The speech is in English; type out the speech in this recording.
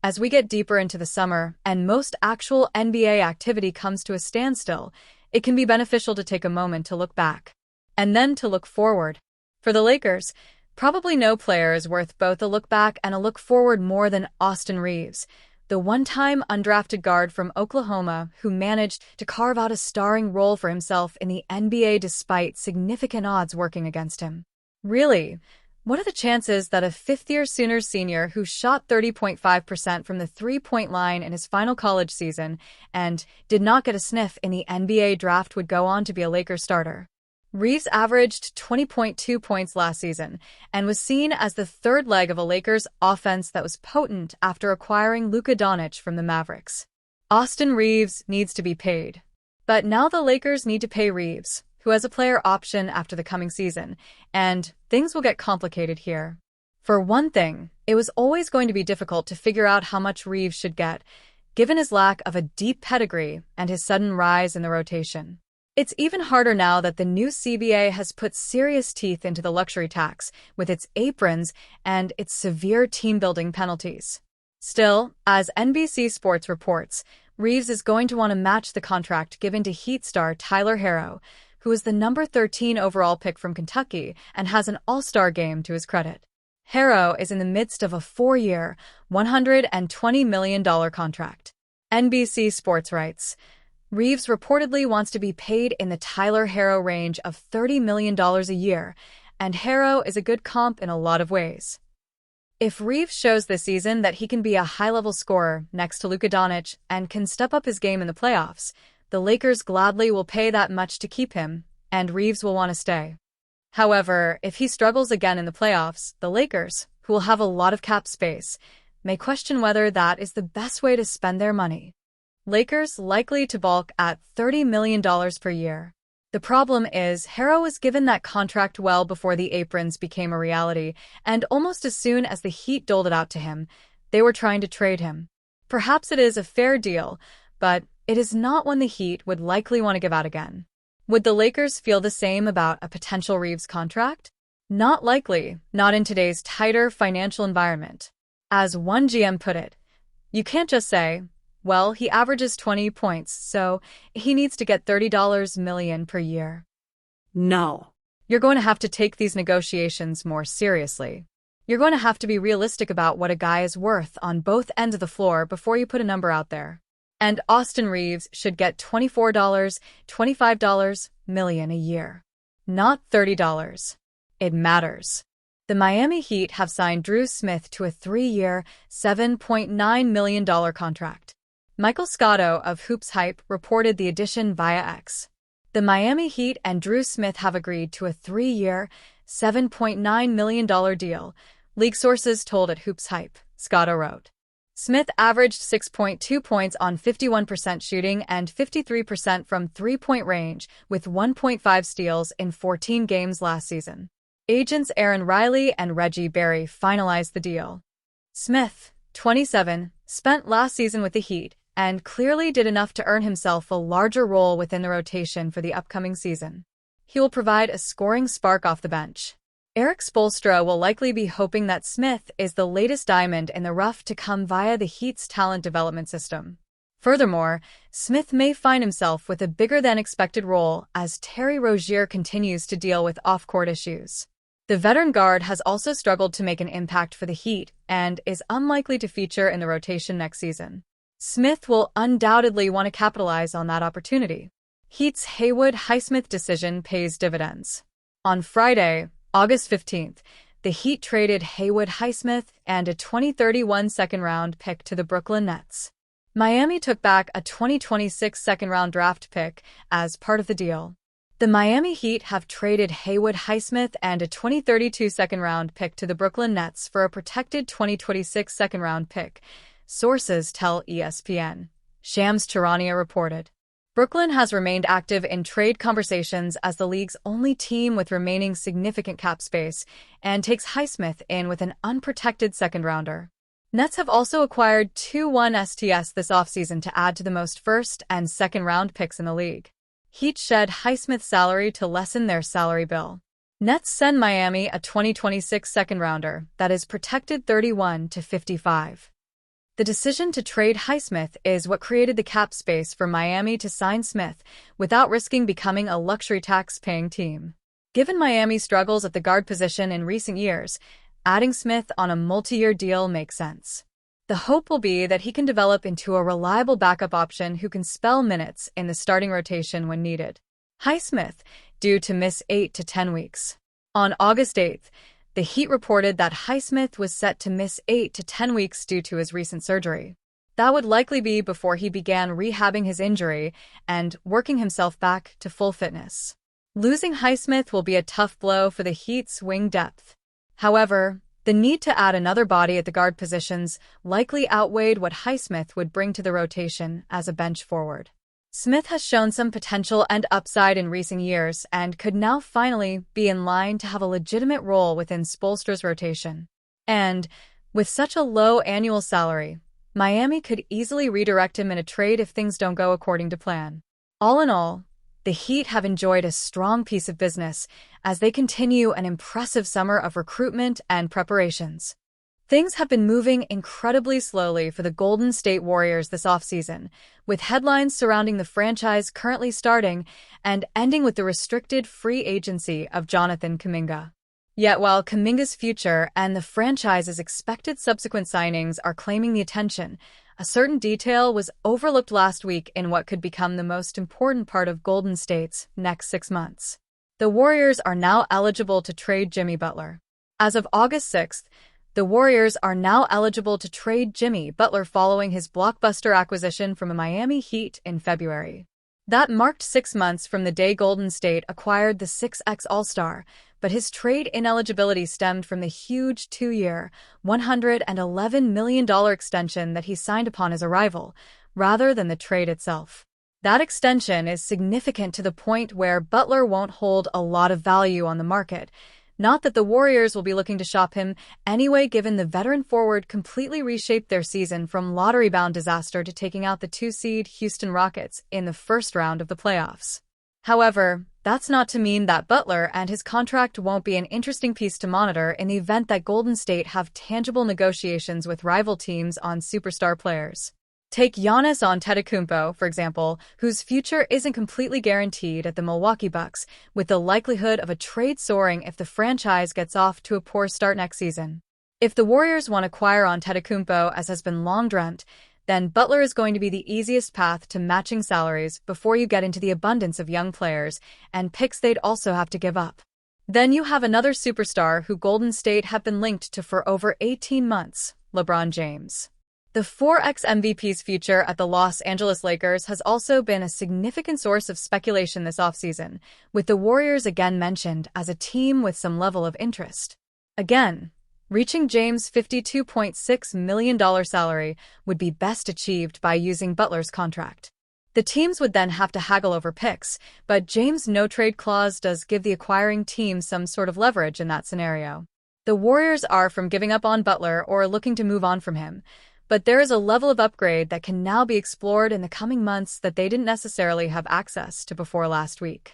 As we get deeper into the summer and most actual NBA activity comes to a standstill, it can be beneficial to take a moment to look back and then to look forward. For the Lakers, probably no player is worth both a look back and a look forward more than Austin Reaves, the one-time undrafted guard from Oklahoma who managed to carve out a starring role for himself in the NBA despite significant odds working against him. Really, what are the chances that a fifth-year Sooners senior who shot 30.5% from the three-point line in his final college season and did not get a sniff in the NBA draft would go on to be a Lakers starter? Reaves averaged 20.2 points last season and was seen as the third leg of a Lakers offense that was potent after acquiring Luka Doncic from the Mavericks. Austin Reaves needs to be paid. But now the Lakers need to pay Reaves, who has a player option after the coming season, and things will get complicated here. For one thing, it was always going to be difficult to figure out how much Reaves should get, given his lack of a deep pedigree and his sudden rise in the rotation. It's even harder now that the new CBA has put serious teeth into the luxury tax, with its aprons and its severe team-building penalties. Still, as NBC Sports reports, Reaves is going to want to match the contract given to Heat star Tyler Herro, who is the number 13 overall pick from Kentucky and has an all-star game to his credit. Herro is in the midst of a 4-year, $120 million contract. NBC Sports writes, Reaves reportedly wants to be paid in the Tyler Herro range of $30 million a year, and Herro is a good comp in a lot of ways. If Reaves shows this season that he can be a high-level scorer next to Luka Doncic and can step up his game in the playoffs, the Lakers gladly will pay that much to keep him, and Reaves will want to stay. However, if he struggles again in the playoffs, the Lakers, who will have a lot of cap space, may question whether that is the best way to spend their money. Lakers likely to balk at $30 million per year. The problem is, Herro was given that contract well before the aprons became a reality, and almost as soon as the Heat doled it out to him, they were trying to trade him. Perhaps it is a fair deal, but it is not one the Heat would likely want to give out again. Would the Lakers feel the same about a potential Reaves contract? Not likely, not in today's tighter financial environment. As one GM put it, you can't just say, well, he averages 20 points, so he needs to get $30 million per year. No. You're going to have to take these negotiations more seriously. You're going to have to be realistic about what a guy is worth on both ends of the floor before you put a number out there. And Austin Reaves should get $24, $25 million a year. Not $30. It matters. The Miami Heat have signed Drew Smith to a 3-year, $7.9 million contract. Michael Scotto of Hoops Hype reported the addition via X. The Miami Heat and Drew Smith have agreed to a 3-year, $7.9 million deal, league sources told at Hoops Hype, Scotto wrote. Smith averaged 6.2 points on 51% shooting and 53% from three-point range, with 1.5 steals in 14 games last season. Agents Aaron Riley and Reggie Berry finalized the deal. Smith, 27, spent last season with the Heat and clearly did enough to earn himself a larger role within the rotation for the upcoming season. He will provide a scoring spark off the bench. Eric Spoelstra will likely be hoping that Smith is the latest diamond in the rough to come via the Heat's talent development system. Furthermore, Smith may find himself with a bigger-than-expected role as Terry Rozier continues to deal with off-court issues. The veteran guard has also struggled to make an impact for the Heat and is unlikely to feature in the rotation next season. Smith will undoubtedly want to capitalize on that opportunity. Heat's Haywood Highsmith decision pays dividends. On Friday, August 15th, the Heat traded Haywood Highsmith and a 2031 second-round pick to the Brooklyn Nets. Miami took back a 2026 second-round draft pick as part of the deal. The Miami Heat have traded Haywood Highsmith and a 2032 second-round pick to the Brooklyn Nets for a protected 2026 second-round pick, sources tell ESPN. Shams Charania reported. Brooklyn has remained active in trade conversations as the league's only team with remaining significant cap space and takes Highsmith in with an unprotected second-rounder. Nets have also acquired 2 1sts this offseason to add to the most first- and second-round picks in the league. Heat shed Highsmith's salary to lessen their salary bill. Nets send Miami a 2026 second-rounder that is protected 31 to 55. The decision to trade Highsmith is what created the cap space for Miami to sign Smith without risking becoming a luxury tax-paying team. Given Miami's struggles at the guard position in recent years, adding Smith on a multi-year deal makes sense. The hope will be that he can develop into a reliable backup option who can spell minutes in the starting rotation when needed. Highsmith, due to miss 8 to 10 weeks. On August 8th, the Heat reported that Highsmith was set to miss 8 to 10 weeks due to his recent surgery. That would likely be before he began rehabbing his injury and working himself back to full fitness. Losing Highsmith will be a tough blow for the Heat's wing depth. However, the need to add another body at the guard positions likely outweighed what Highsmith would bring to the rotation as a bench forward. Smith has shown some potential and upside in recent years and could now finally be in line to have a legitimate role within Spoelstra's rotation. And, with such a low annual salary, Miami could easily redirect him in a trade if things don't go according to plan. All in all, the Heat have enjoyed a strong piece of business as they continue an impressive summer of recruitment and preparations. Things have been moving incredibly slowly for the Golden State Warriors this offseason, with headlines surrounding the franchise currently starting and ending with the restricted free agency of Jonathan Kuminga. Yet while Kuminga's future and the franchise's expected subsequent signings are claiming the attention, a certain detail was overlooked last week in what could become the most important part of Golden State's next 6 months. The Warriors are now eligible to trade Jimmy Butler. As of August 6th, the Warriors are now eligible to trade Jimmy Butler following his blockbuster acquisition from the Miami Heat in February. That marked 6 months from the day Golden State acquired the 6X All-Star, but his trade ineligibility stemmed from the huge 2-year, $111 million extension that he signed upon his arrival, rather than the trade itself. That extension is significant to the point where Butler won't hold a lot of value on the market. Not that the Warriors will be looking to shop him anyway, given the veteran forward completely reshaped their season from lottery-bound disaster to taking out the 2-seed Houston Rockets in the first round of the playoffs. However, that's not to mean that Butler and his contract won't be an interesting piece to monitor in the event that Golden State have tangible negotiations with rival teams on superstar players. Take Giannis Antetokounmpo, for example, whose future isn't completely guaranteed at the Milwaukee Bucks, with the likelihood of a trade soaring if the franchise gets off to a poor start next season. If the Warriors want to acquire Antetokounmpo, as has been long dreamt, then Butler is going to be the easiest path to matching salaries before you get into the abundance of young players and picks they'd also have to give up. Then you have another superstar who Golden State have been linked to for over 18 months, LeBron James. The 4X MVP's future at the Los Angeles Lakers has also been a significant source of speculation this offseason, with the Warriors again mentioned as a team with some level of interest. Again, reaching James' $52.6 million salary would be best achieved by using Butler's contract. The teams would then have to haggle over picks, but James' no-trade clause does give the acquiring team some sort of leverage in that scenario. The Warriors are from giving up on Butler or looking to move on from him, but there is a level of upgrade that can now be explored in the coming months that they didn't necessarily have access to before last week.